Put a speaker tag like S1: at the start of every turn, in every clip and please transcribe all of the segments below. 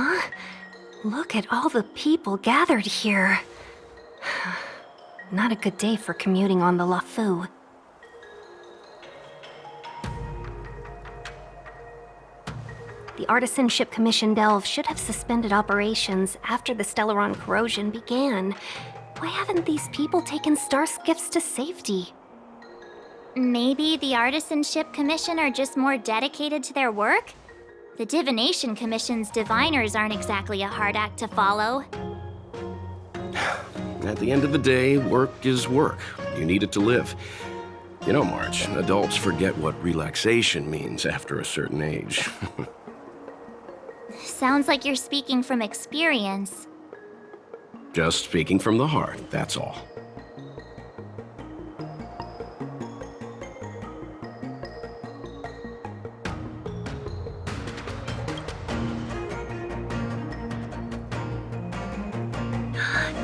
S1: Huh? Look at all the people gathered here. Not a good day for commuting on the LaFu. The Artisanship Commission Delve should have suspended operations after the Stellaron corrosion began. Why haven't these people taken star skiffs to safety?
S2: Maybe the Artisanship Commission are just more dedicated to their work? The Divination Commission's diviners aren't exactly a hard act to follow.
S3: At the end of the day, work is work. You need it to live. You know, March, adults forget what relaxation means after a certain age.
S2: Sounds like you're speaking from experience.
S3: Just speaking from the heart, that's all.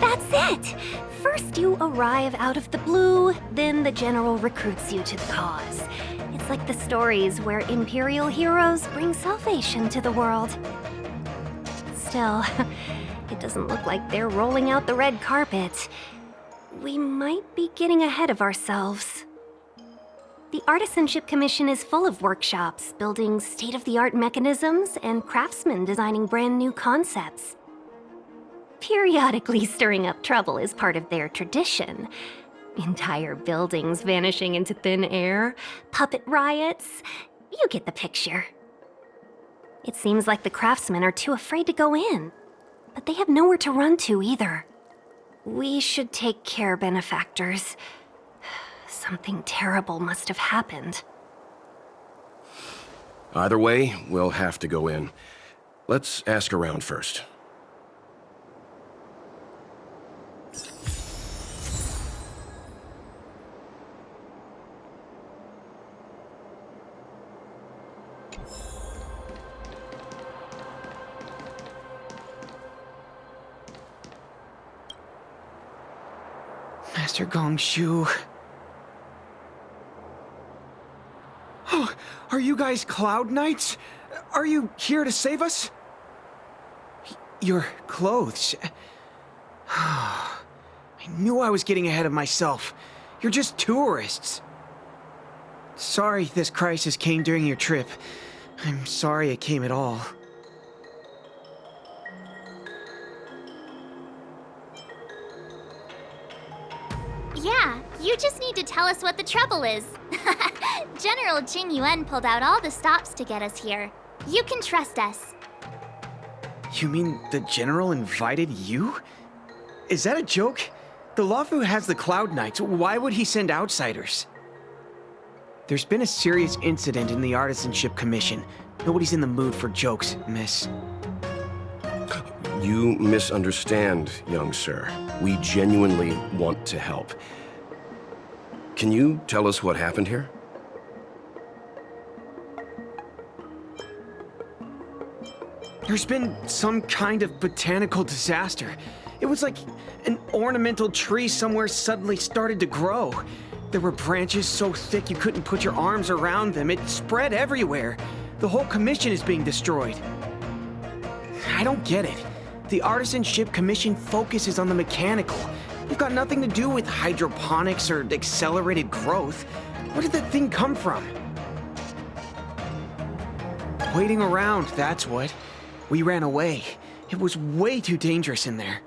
S1: That's it! First you arrive out of the blue, then the general recruits you to the cause. It's like the stories where Imperial heroes bring salvation to the world. Still, it doesn't look like they're rolling out the red carpet. We might be getting ahead of ourselves. The Artisanship Commission is full of workshops, building state-of-the-art mechanisms and craftsmen designing brand new concepts. Periodically stirring up trouble is part of their tradition. Entire buildings vanishing into thin air, puppet riots. You get the picture. It seems like the craftsmen are too afraid to go in, but they have nowhere to run to either. We should take care, benefactors. Something terrible must have happened.
S3: Either way, we'll have to go in. Let's ask around first.
S4: Master Gongshu. Oh, are you guys Cloud Knights? Are you here to save us? Your clothes. I knew I was getting ahead of myself. You're just tourists. Sorry this crisis came during your trip. I'm sorry it came at all.
S2: Yeah, you just need to tell us what the trouble is. General Jing Yuan pulled out all the stops to get us here. You can trust us.
S4: You mean the General invited you? Is that a joke? The LaFu has the Cloud Knights. Why would he send outsiders? There's been a serious incident in the Artisanship Commission. Nobody's in the mood for jokes, miss.
S3: You misunderstand, young sir. We genuinely want to help. Can you tell us what happened here?
S4: There's been some kind of botanical disaster. It was like an ornamental tree somewhere suddenly started to grow. There were branches so thick you couldn't put your arms around them. It spread everywhere. The whole commission is being destroyed. I don't get it. The Artisanship Commission focuses on the mechanical. We've got nothing to do with hydroponics or accelerated growth. Where did that thing come from? Waiting around, that's what. We ran away. It was way too dangerous in there.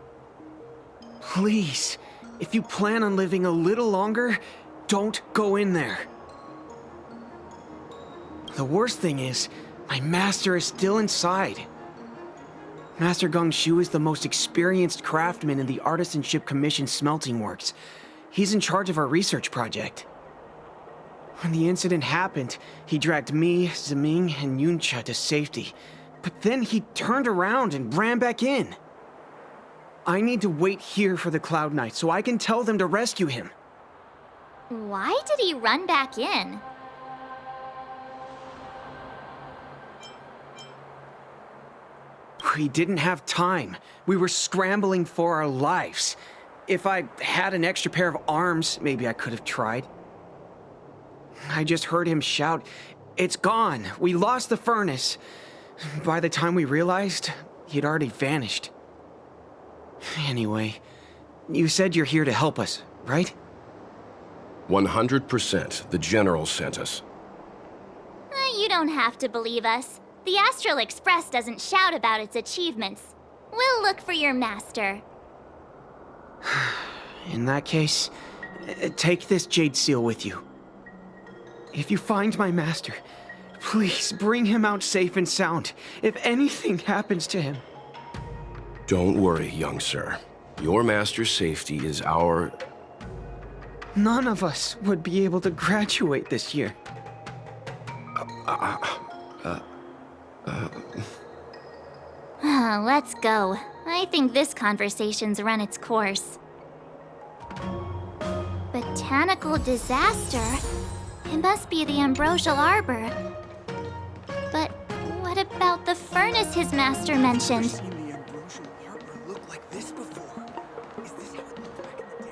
S4: Please, if you plan on living a little longer, don't go in there. The worst thing is, my master is still inside. Master Gongshu is the most experienced craftsman in the Artisanship Commission smelting works. He's in charge of our research project. When the incident happened, he dragged me, Zeming, and Yuncha to safety. But then he turned around and ran back in. I need to wait here for the Cloud Knights so I can tell them to rescue him.
S2: Why did he run back in?
S4: We didn't have time. We were scrambling for our lives. If I had an extra pair of arms, maybe I could have tried. I just heard him shout, "It's gone! We lost the furnace!" By the time we realized, he'd already vanished. Anyway, you said you're here to help us, right?
S3: 100%. The General sent us.
S2: You don't have to believe us. The Astral Express doesn't shout about its achievements. We'll look for your master.
S4: In that case, take this jade seal with you. If you find my master, please bring him out safe and sound, if anything happens to him.
S3: Don't worry, young sir. Your master's safety is our...
S4: None of us would be able to graduate this year.
S2: Let's go. I think this conversation's run its course. Botanical disaster? It must be the Ambrosial Arbor. But what about the furnace his master mentioned?
S5: Seen the Ambrosial Arbor look like this before? Is this how it looked back in the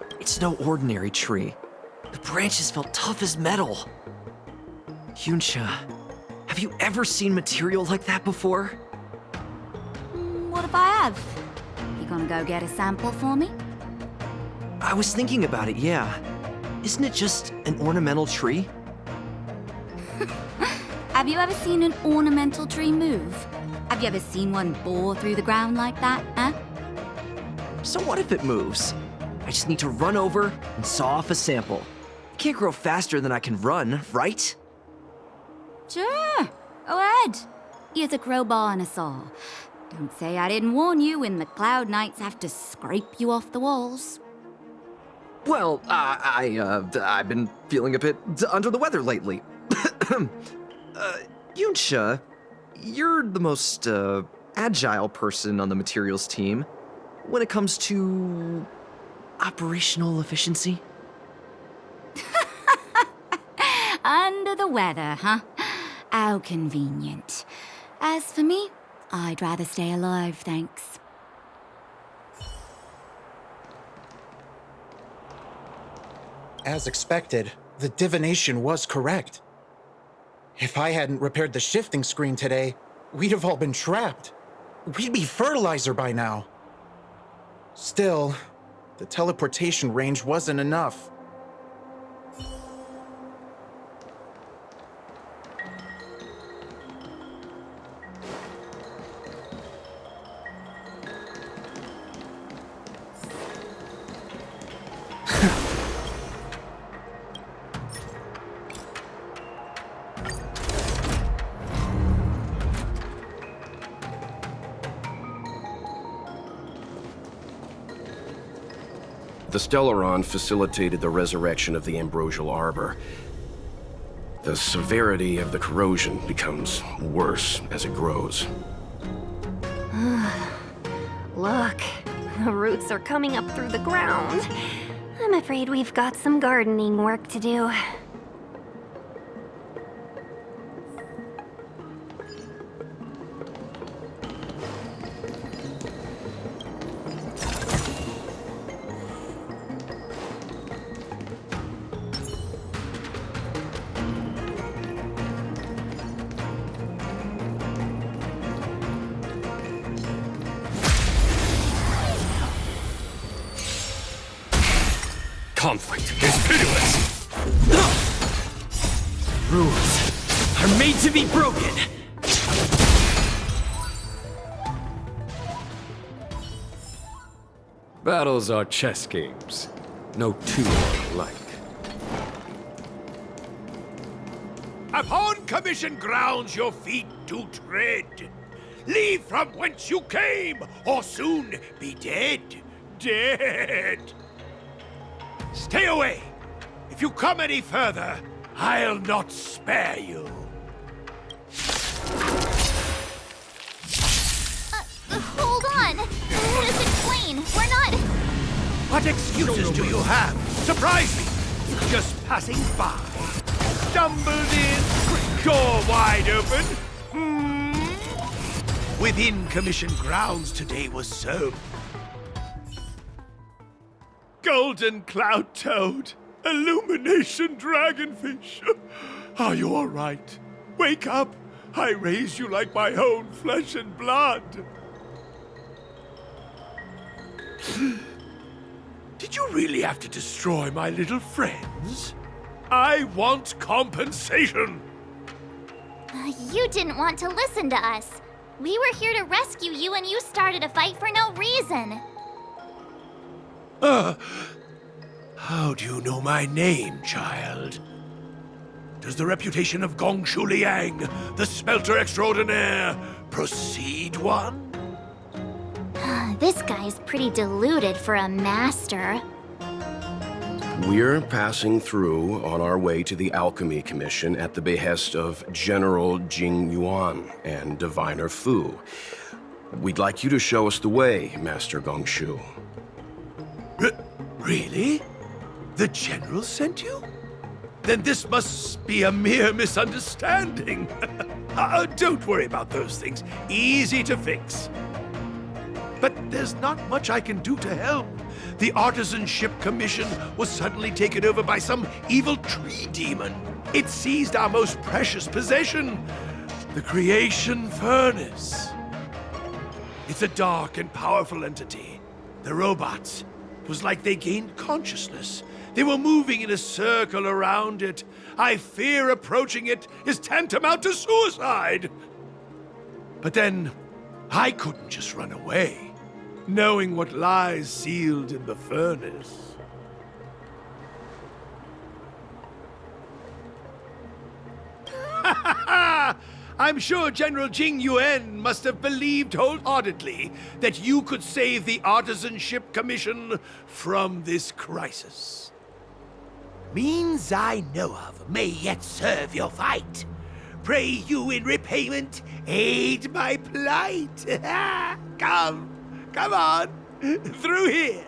S5: day?
S6: It's no ordinary tree. The branches felt tough as metal. Yunsha, have you ever seen material like that before?
S7: What if I have? You gonna go get a sample for me?
S6: I was thinking about it, yeah. Isn't it just an ornamental tree?
S7: Have you ever seen an ornamental tree move? Have you ever seen one bore through the ground like that, huh?
S6: So what if it moves? I just need to run over and saw off a sample. It can't grow faster than I can run, right?
S7: Sure, go ahead. Here's a crowbar and a saw. Don't say I didn't warn you when the Cloud Knights have to scrape you off the walls.
S6: Well, I've been feeling a bit under the weather lately. Yunsha, you're the most agile person on the materials team when it comes to operational efficiency.
S7: Under the weather, huh? How convenient. As for me, I'd rather stay alive, thanks.
S5: As expected, the divination was correct. If I hadn't repaired the shifting screen today, we'd have all been trapped. We'd be fertilizer by now. Still, the teleportation range wasn't enough.
S3: The Stellaron facilitated the resurrection of the Ambrosial Arbor. The severity of the corrosion becomes worse as it grows.
S1: Look, the roots are coming up through the ground. I'm afraid we've got some gardening work to do.
S8: Conflict is pitiless!
S4: Rules are made to be broken.
S8: Battles are chess games. No two are alike.
S9: Upon commission grounds your feet do tread. Leave from whence you came, or soon be dead. Dead! Stay away! If you come any further, I'll not spare you.
S2: Hold on! Let us explain. We're not...
S9: What excuses do you have? Surprise me! Just passing by. Stumbled in, door wide open. Within commission grounds today was so. Golden cloud toad, illumination dragonfish. Are you all right? Wake up. I raised you like my own flesh and blood. Did you really have to destroy my little friends? I want compensation.
S2: You didn't want to listen to us. We were here to rescue you and you started a fight for no reason.
S9: How do you know my name, child? Does the reputation of Gongshu Liang, the smelter extraordinaire, precede one?
S2: This guy's pretty deluded for a master.
S3: We're passing through on our way to the Alchemy Commission at the behest of General Jing Yuan and Diviner Fu. We'd like you to show us the way, Master Gongshu.
S9: Really? The General sent you? Then this must be a mere misunderstanding. Don't worry about those things. Easy to fix. But there's not much I can do to help. The Artisanship Commission was suddenly taken over by some evil tree demon. It seized our most precious possession, the Creation Furnace. It's a dark and powerful entity. The robots, it was like they gained consciousness. They were moving in a circle around it. I fear approaching it is tantamount to suicide. But then, I couldn't just run away, knowing what lies sealed in the furnace. I'm sure General Jing Yuan must have believed wholeheartedly that you could save the Artisanship Commission from this crisis. Means I know of may yet serve your fight. Pray you in repayment aid my plight. Come on, through here.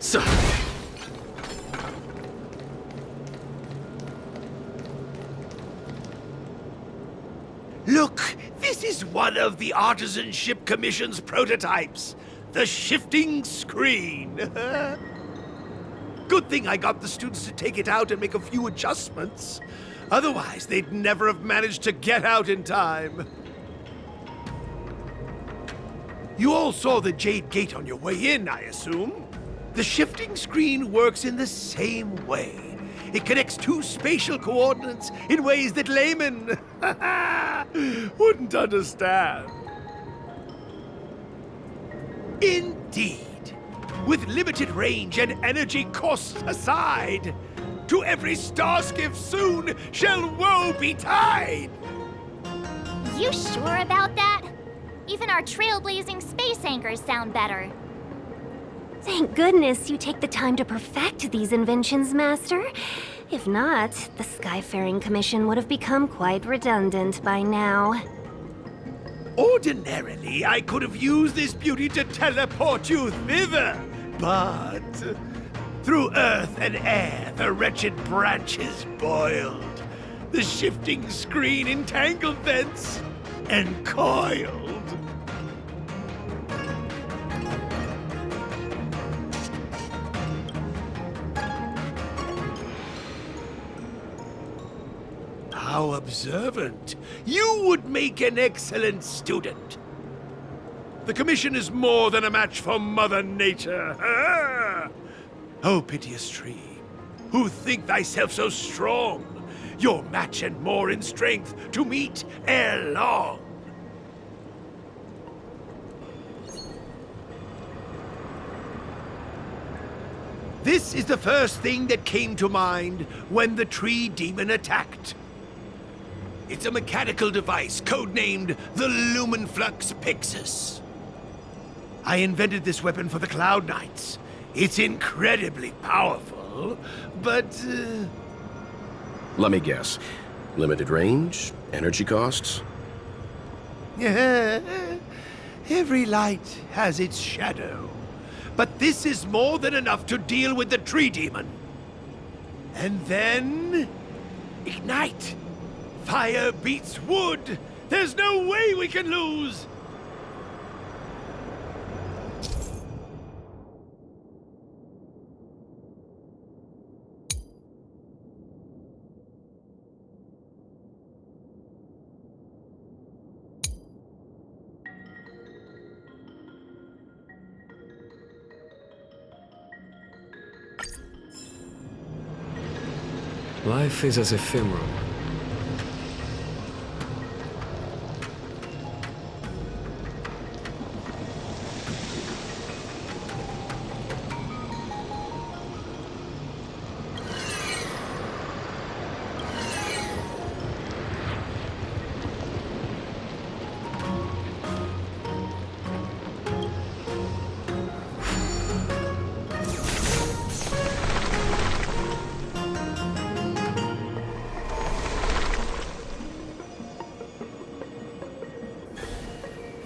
S3: So,
S9: look, this is one of the Artisanship Commission's prototypes, the shifting screen. Good thing I got the students to take it out and make a few adjustments. Otherwise, they'd never have managed to get out in time. You all saw the Jade Gate on your way in, I assume? The shifting screen works in the same way. It connects two spatial coordinates in ways that laymen wouldn't understand. Indeed. With limited range and energy costs aside, to every starskiff soon shall woe betide!
S2: You sure about that? Even our trailblazing space anchors sound better.
S1: Thank goodness you take the time to perfect these inventions, Master. If not, the Skyfaring Commission would have become quite redundant by now.
S9: Ordinarily, I could have used this beauty to teleport you thither, but through earth and air, the wretched branches boiled. The shifting screen entangled thence and coiled. How observant. You would make an excellent student. The Commission is more than a match for Mother Nature. Oh, piteous tree, who think thyself so strong, your match and more in strength to meet ere long. This is the first thing that came to mind when the tree demon attacked. It's a mechanical device codenamed the Lumenflux Pixis. I invented this weapon for the Cloud Knights. It's incredibly powerful, but...
S3: let me guess. Limited range? Energy costs?
S9: Every light has its shadow. But this is more than enough to deal with the tree demon. And then... Ignite! Fire beats wood! There's no way we can lose!
S8: Life is as ephemeral.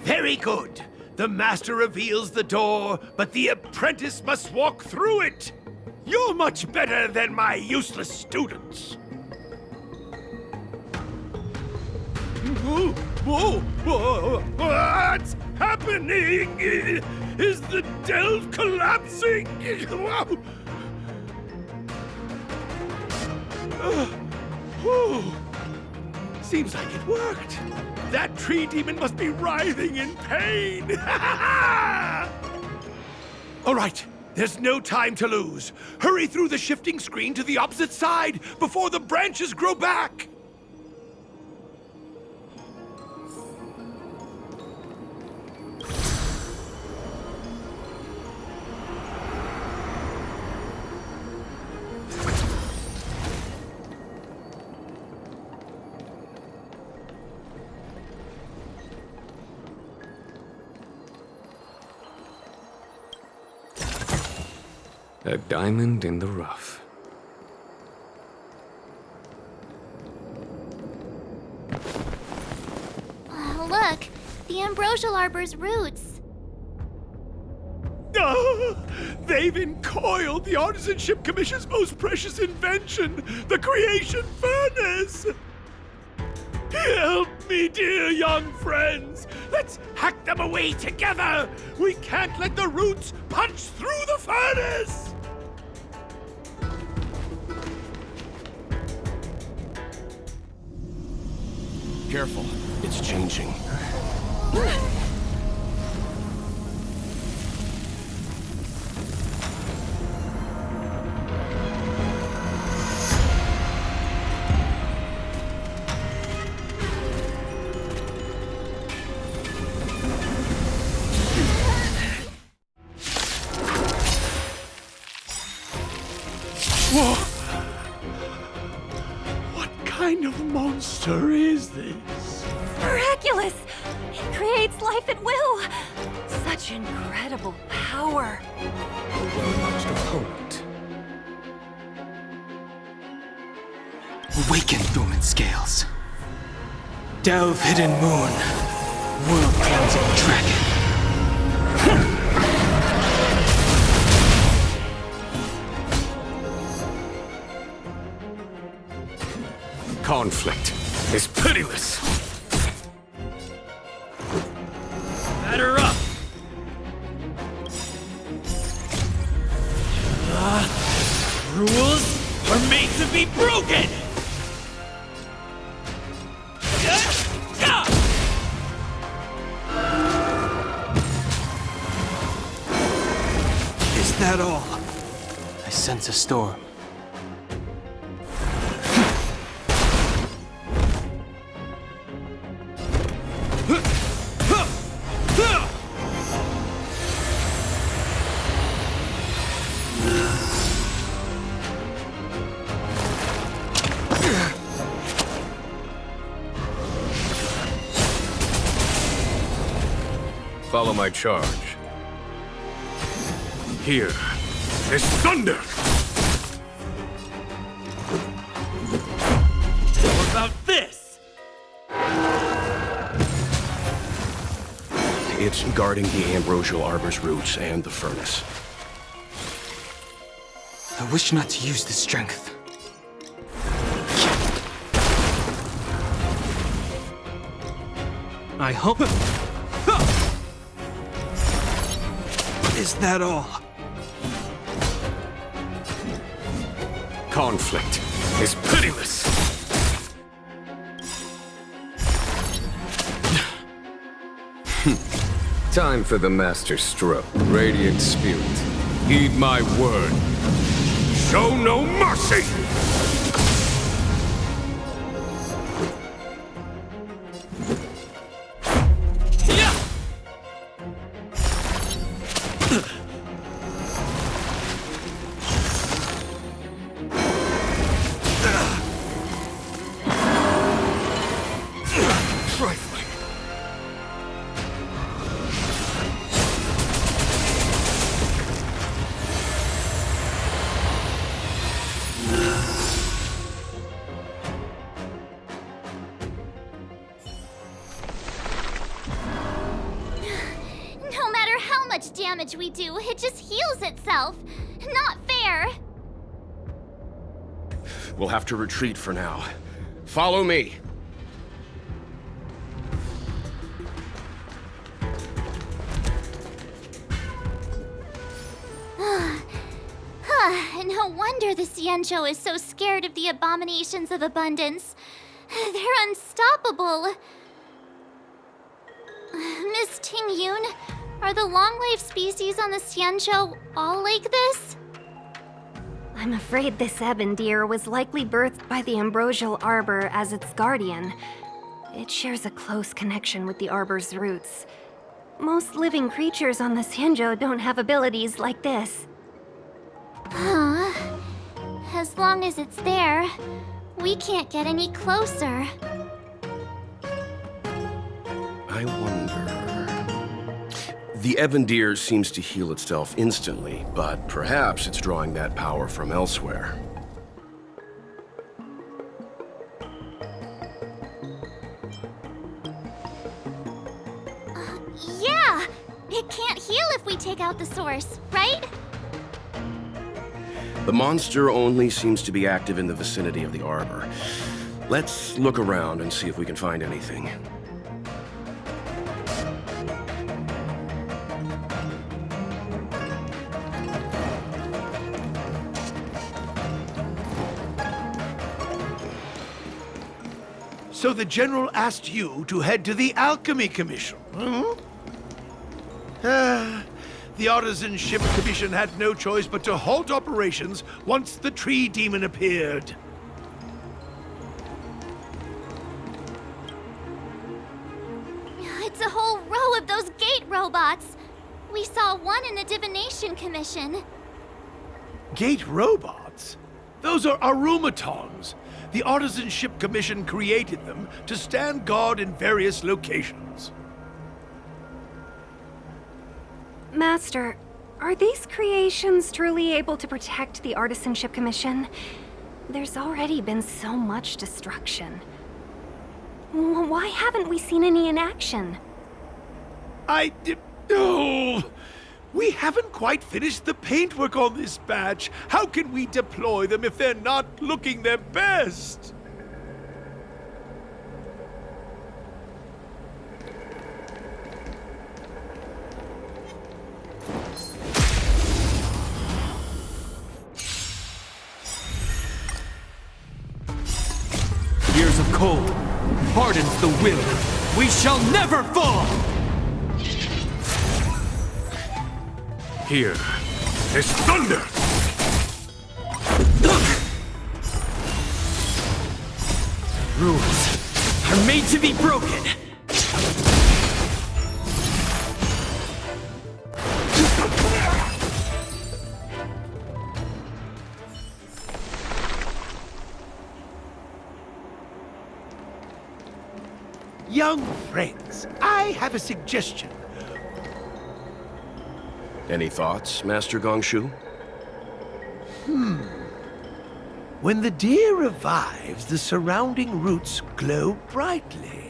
S9: Very good. The master reveals the door, but the apprentice must walk through it. You're much better than my useless students. Whoa, whoa, whoa, what's happening? Is the delve collapsing? Whoa. Whew. Seems like it worked. That tree demon must be writhing in pain. All right, there's no time to lose. Hurry through the shifting screen to the opposite side before the branches grow back.
S8: A diamond in the rough.
S2: Oh, look, the ambrosial arbor's roots.
S9: They've encoiled the Artisanship Commission's most precious invention, the creation furnace! Help me, dear young friends! Let's hack them away together! We can't let the roots punch through the furnace!
S3: Careful, it's changing.
S9: Whoa! What kind of monster is this?
S1: Miraculous! It creates life at will! Such incredible power!
S8: A well-matched opponent.
S4: Awaken, Thuman Scales. Delve, Hidden Moon. World cleansing dragon.
S8: Conflict is pitiless.
S9: Batter up! Rules are made to be broken!
S4: Is that all? I sense a storm.
S8: Follow my charge. Here is thunder!
S9: What about this?
S3: It's guarding the ambrosial arbor's roots and the furnace.
S4: I wish not to use this strength. I hope... Is that all?
S8: Conflict is pitiless. Time for the master stroke. Radiant spirit, heed my word.
S9: Show no mercy!
S8: Trifling.
S2: No matter how much damage we do, it just heals itself. Not fair.
S3: We'll have to retreat for now. Follow me.
S2: No wonder the Xianzhou is so scared of the abominations of abundance. They're unstoppable. Miss Ting Yun, are the long-life species on the Xianzhou all like this?
S1: I'm afraid this ebon deer was likely birthed by the ambrosial arbor as its guardian. It shares a close connection with the arbor's roots. Most living creatures on the Xianzhou don't have abilities like this.
S2: Huh. As long as it's there, we can't get any closer.
S3: I wonder... The ebon deer seems to heal itself instantly, but perhaps it's drawing that power from elsewhere.
S2: Yeah! It can't heal if we take out the source, right?
S3: The monster only seems to be active in the vicinity of the arbor. Let's look around and see if we can find anything.
S9: So the General asked you to head to the Alchemy Commission, the Artisan Ship Commission had no choice but to halt operations once the tree demon appeared.
S2: It's a whole row of those gate robots. We saw one in the Divination Commission.
S9: Gate robots? Those are arumatons. The Artisan Ship Commission created them to stand guard in various locations.
S1: Master, are these creations truly able to protect the Artisanship Commission? There's already been so much destruction. Why haven't we seen any in action?
S9: Oh! We haven't quite finished the paintwork on this batch. How can we deploy them if they're not looking their best?
S4: Years of cold hardens the will. We shall never fall!
S8: Here is thunder!
S4: Rules are made to be broken.
S9: Young friends, I have a suggestion.
S3: Any thoughts, Master Gongshu?
S9: When the deer revives, the surrounding roots glow brightly.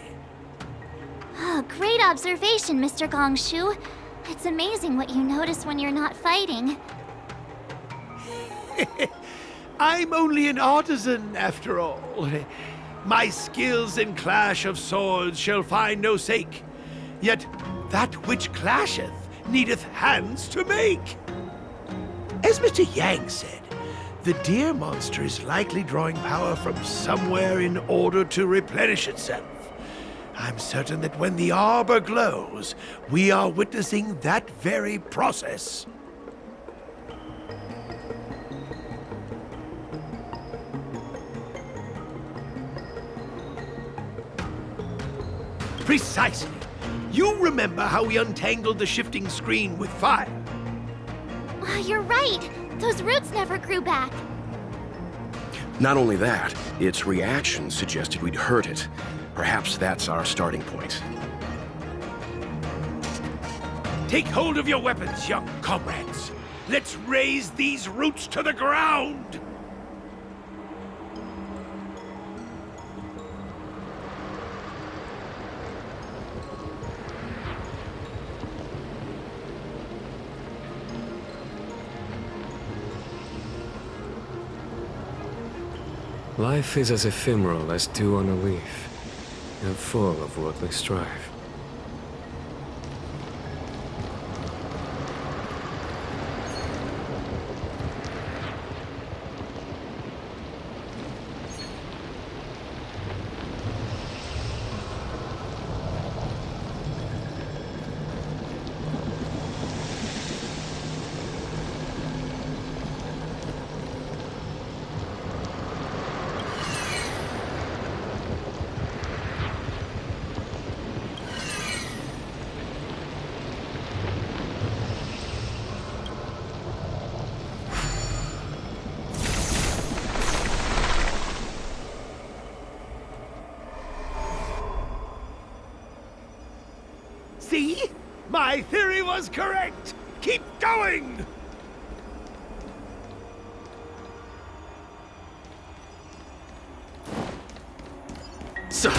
S2: Oh, great observation, Mr. Gongshu. It's amazing what you notice when you're not fighting.
S9: I'm only an artisan, after all. My skills in clash of swords shall find no sake. Yet that which clasheth needeth hands to make. As Mr. Yang said, the deer monster is likely drawing power from somewhere in order to replenish itself. I'm certain that when the arbor glows, we are witnessing that very process. Precisely. You remember how we untangled the shifting screen with fire?
S2: You're right. Those roots never grew back.
S3: Not only that, its reaction suggested we'd hurt it. Perhaps that's our starting point.
S9: Take hold of your weapons, young comrades. Let's raze these roots to the ground!
S8: Life is as ephemeral as dew on a leaf, and full of worldly strife.
S9: See? My theory was correct! Keep going!
S3: So,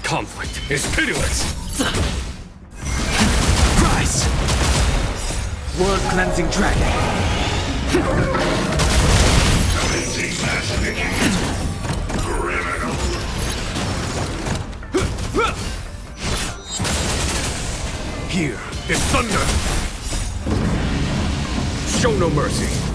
S8: Conflict is pitiless!
S4: Rise! World cleansing dragon.
S8: Here is thunder! Show no mercy!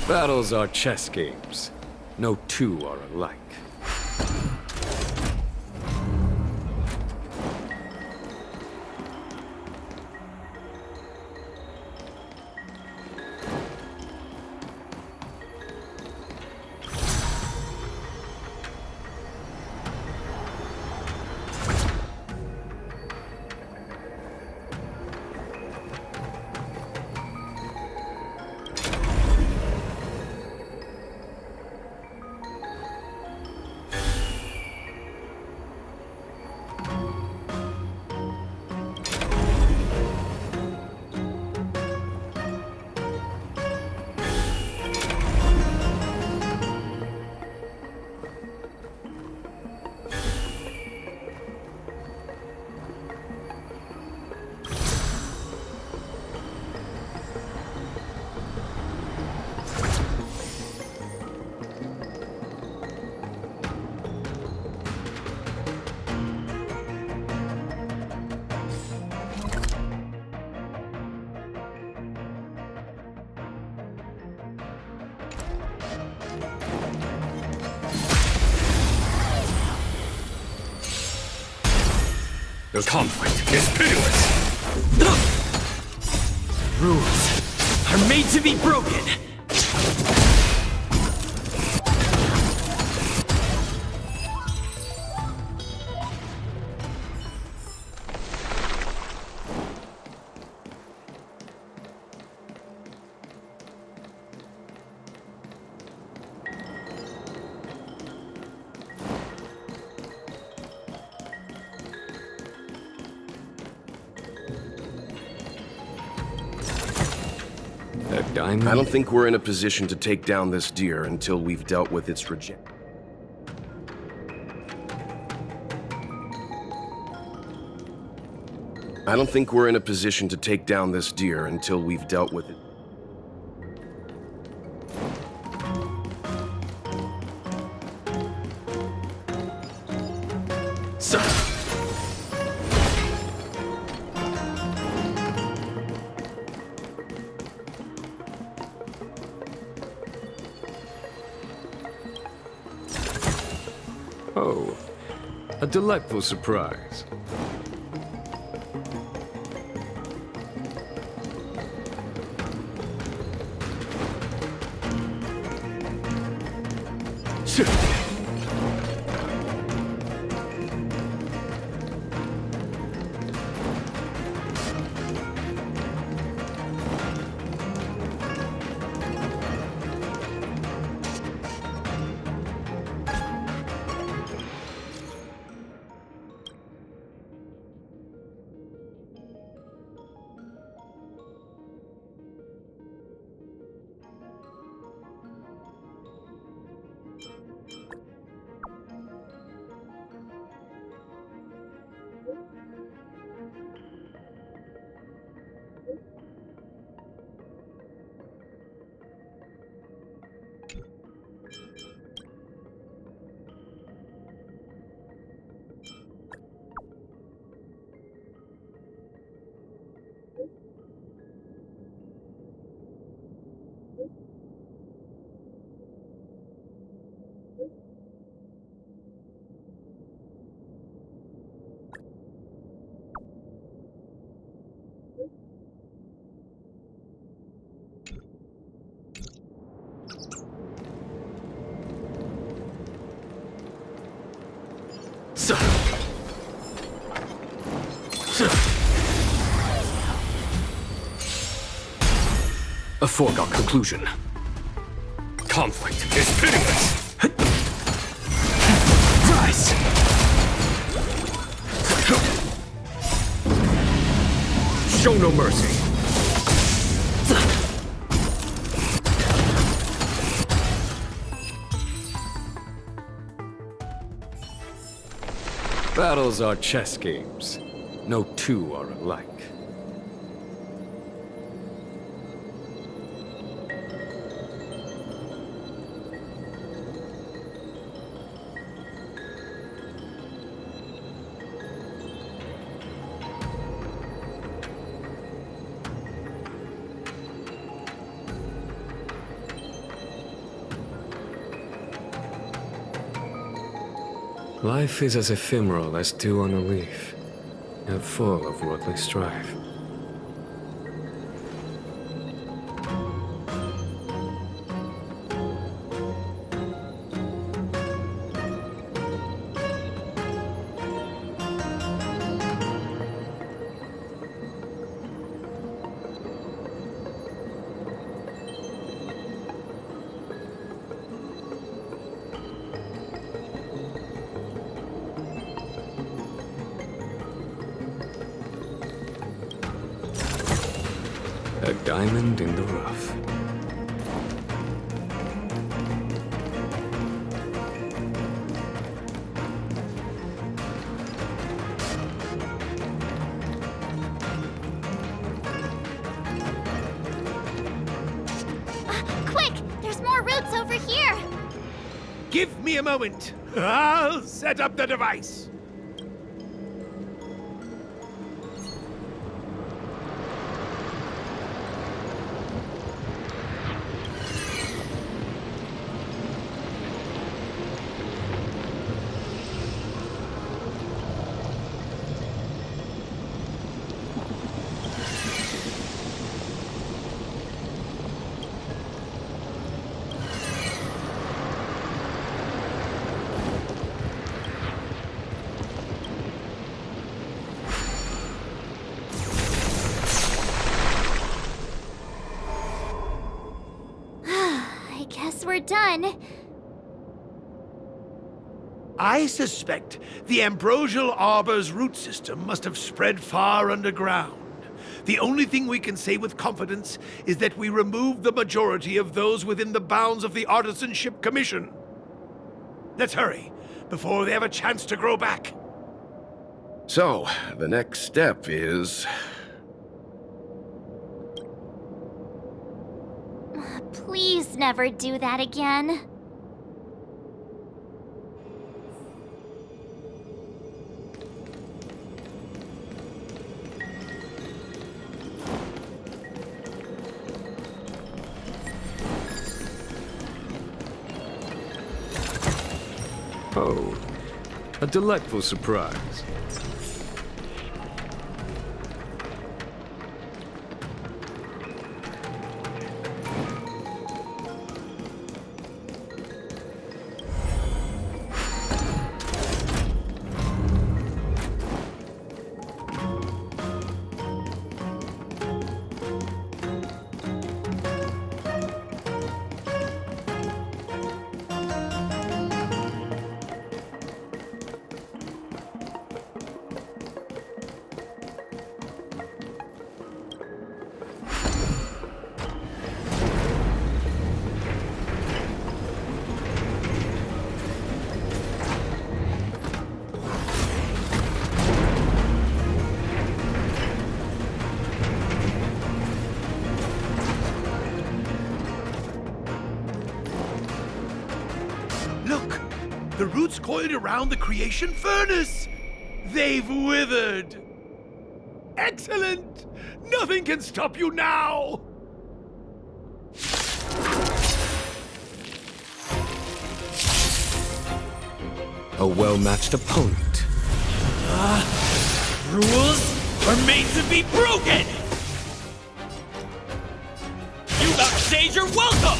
S8: Battles are chess games. No two are alike. The conflict is pitiless!
S4: Rules are made to be broken.
S8: diamond?
S3: I don't think we're in a position to take down this deer until we've dealt with its rejection. I don't think we're in a position to take down this deer until we've dealt with it.
S6: Sir.
S8: Oh, a delightful surprise. A foregone conclusion. Conflict is pitiless. Rise! Show no mercy. Battles are chess games. No two are alike. Life is as ephemeral as dew on a leaf, yet full of worldly strife. A diamond in the rough.
S2: Quick! There's more roots over here!
S9: Give me a moment. I'll set up the device.
S2: I guess we're done.
S9: I suspect the ambrosial arbor's root system must have spread far underground. The only thing we can say with confidence is that we removed the majority of those within the bounds of the Artisanship Commission. Let's hurry, before they have a chance to grow back.
S3: So, the next step is...
S2: Please never do that again.
S8: Oh, a delightful surprise.
S9: Look! The roots coiled around the creation furnace! They've withered! Excellent! Nothing can stop you now!
S8: A well-matched opponent.
S9: Rules are made to be broken! You upstage your welcome!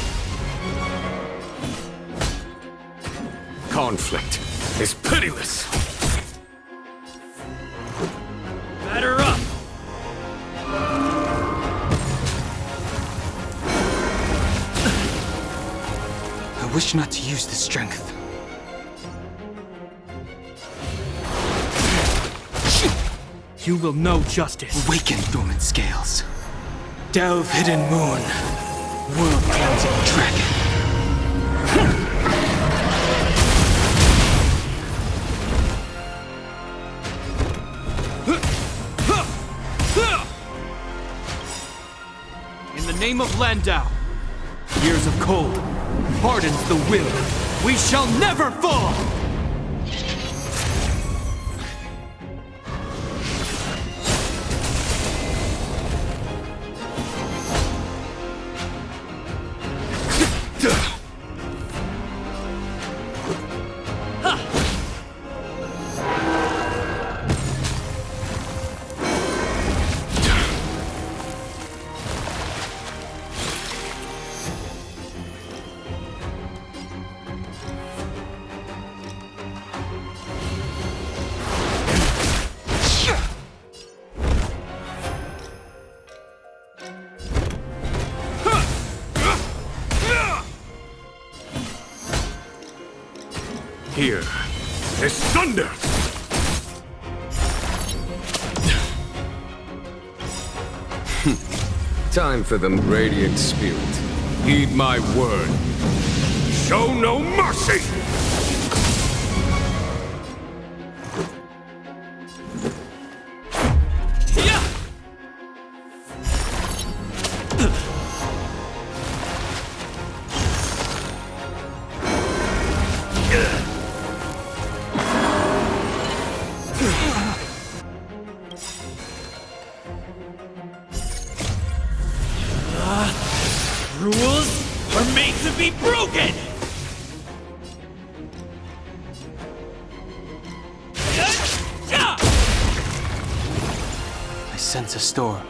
S8: Conflict is pitiless.
S9: Batter up!
S4: I wish not to use this strength. You will know justice. Awaken, dormant scales. Delve, hidden moon. World cleansing dragon. In the name of Landau, years of cold hardens the will. We shall never fall!
S8: Here is thunder! Time for the radiant spirit. Heed my word. Show no mercy!
S9: Rules are made to be broken!
S4: I sense a storm.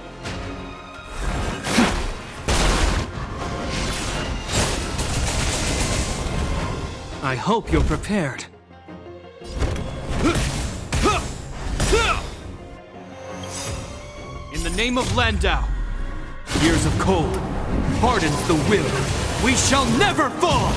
S4: I hope you're prepared. In the name of Landau, years of cold hardens the will. We shall never fall!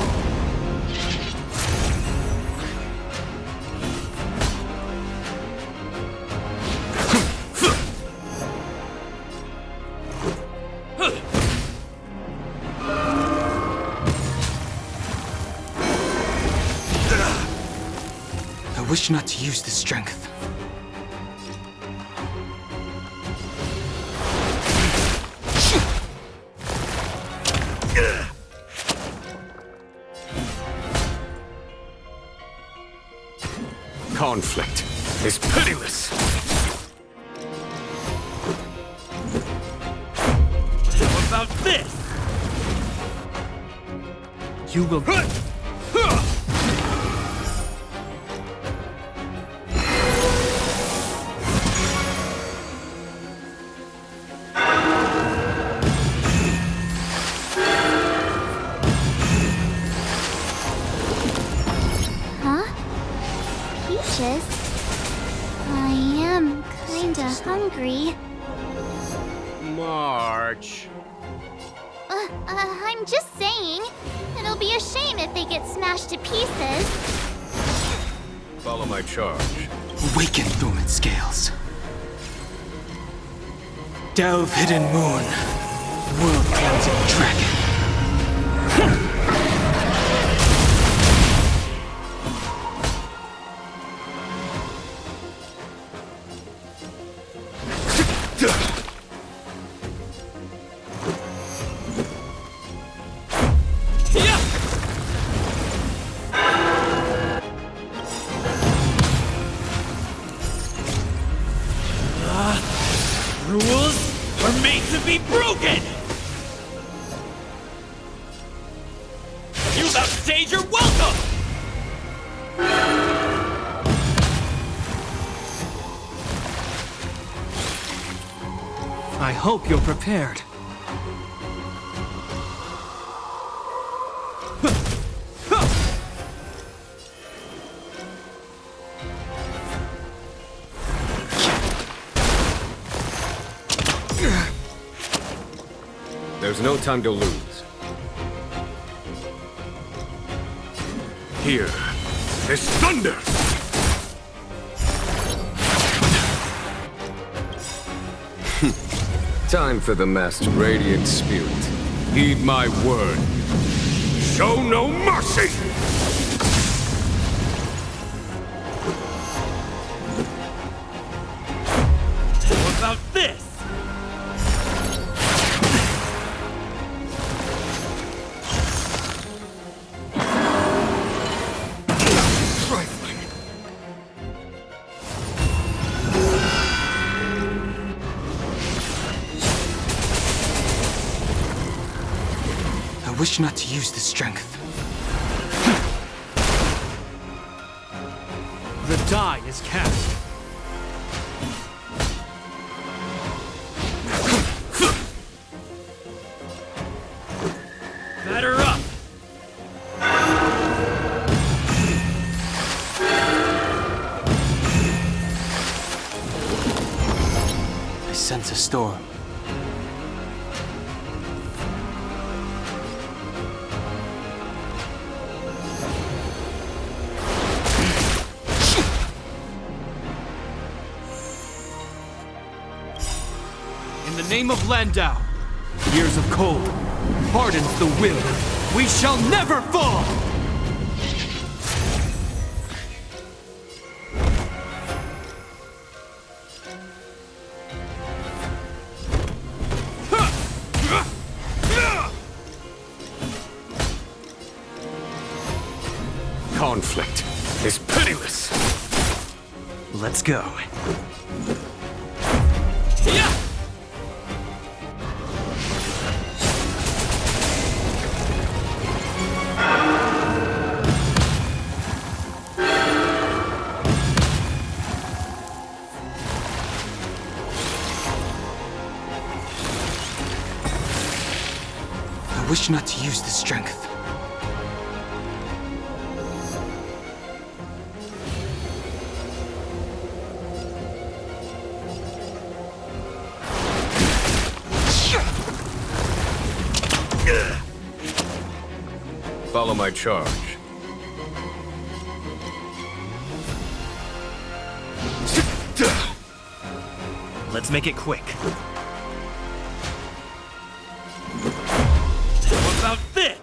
S4: wish not to use the strength.
S8: Conflict is pitiless.
S9: How about this?
S4: You will...
S2: Huh? Peaches? I am kinda hungry.
S3: March.
S2: I'm just saying. It'll be a shame if they get smashed to pieces.
S3: Follow my charge.
S4: Awaken, Thuman Scales. Delve, hidden moon. World cleansing dragon.
S9: Rules are made to be broken! You've outstayed your welcome!
S4: I hope you're prepared.
S8: There's no time to lose.
S9: Here is thunder!
S8: Time for the Master Radiant Spirit. Heed my word.
S9: Show no mercy! How about this?
S4: I wish not to use the strength. The die is cast.
S9: Batter up!
S4: I sense a storm.
S10: In the name of Landau, years of cold hardens the will. We shall never fall!
S8: Conflict is pitiless.
S10: Let's go.
S4: I wish not to use the strength.
S3: Follow my charge.
S10: Let's make it quick.
S9: How about this?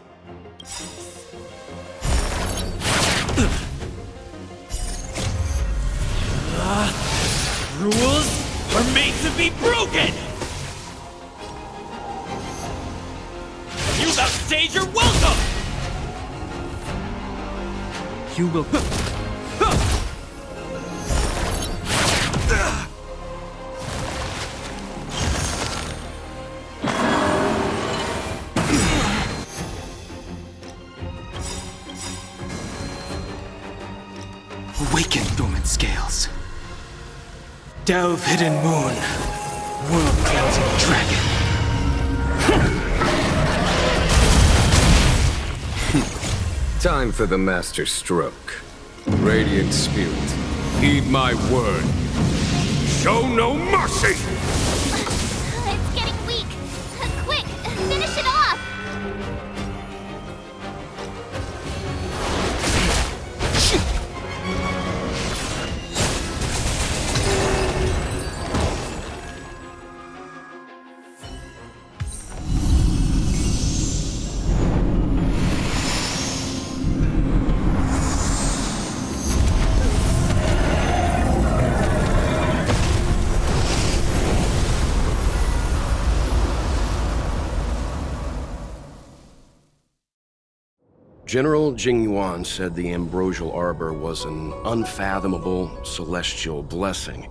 S9: Rules are made to be broken! You've outstayed your welcome!
S10: You will.
S4: Awaken, dormant scales. Delve, hidden moon. World-cleansing dragon.
S8: Time for the master stroke. Radiant spirit, heed my word.
S9: Show no mercy!
S2: It's getting weak. Quick, finish it off!
S3: General Jingyuan said the ambrosial arbor was an unfathomable celestial blessing.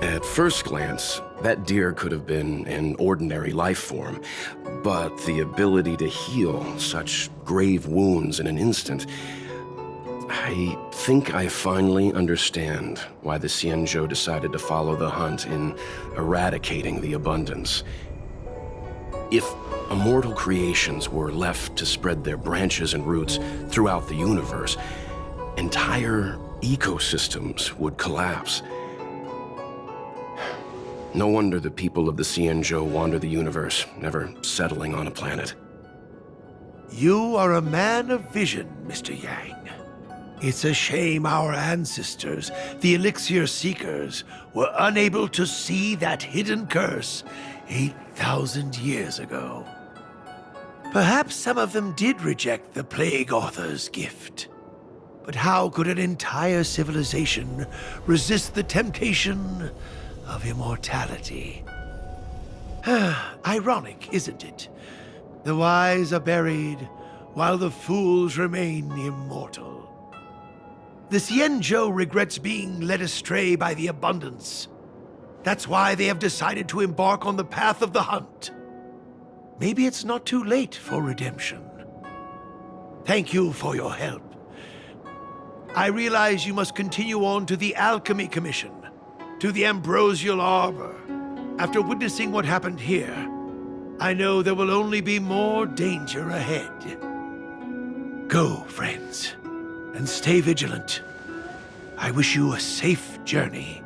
S3: At first glance, that deer could have been an ordinary life form, but the ability to heal such grave wounds in an instant... I think I finally understand why the Xianzhou decided to follow the hunt in eradicating the abundance. If immortal creations were left to spread their branches and roots throughout the universe, entire ecosystems would collapse. No wonder the people of the Xianzhou wander the universe, never settling on a planet.
S9: You are a man of vision, Mr. Yang. It's a shame our ancestors, the Elixir Seekers, were unable to see that hidden curse 8,000 years ago. Perhaps some of them did reject the Plague Author's gift. But how could an entire civilization resist the temptation of immortality? Ironic, isn't it? The wise are buried, while the fools remain immortal. The Xianzhou regrets being led astray by the abundance. That's why they have decided to embark on the path of the hunt. Maybe it's not too late for redemption. Thank you for your help. I realize you must continue on to the Alchemy Commission, to the Ambrosial Arbor. After witnessing what happened here, I know there will only be more danger ahead. Go, friends, and stay vigilant. I wish you a safe journey.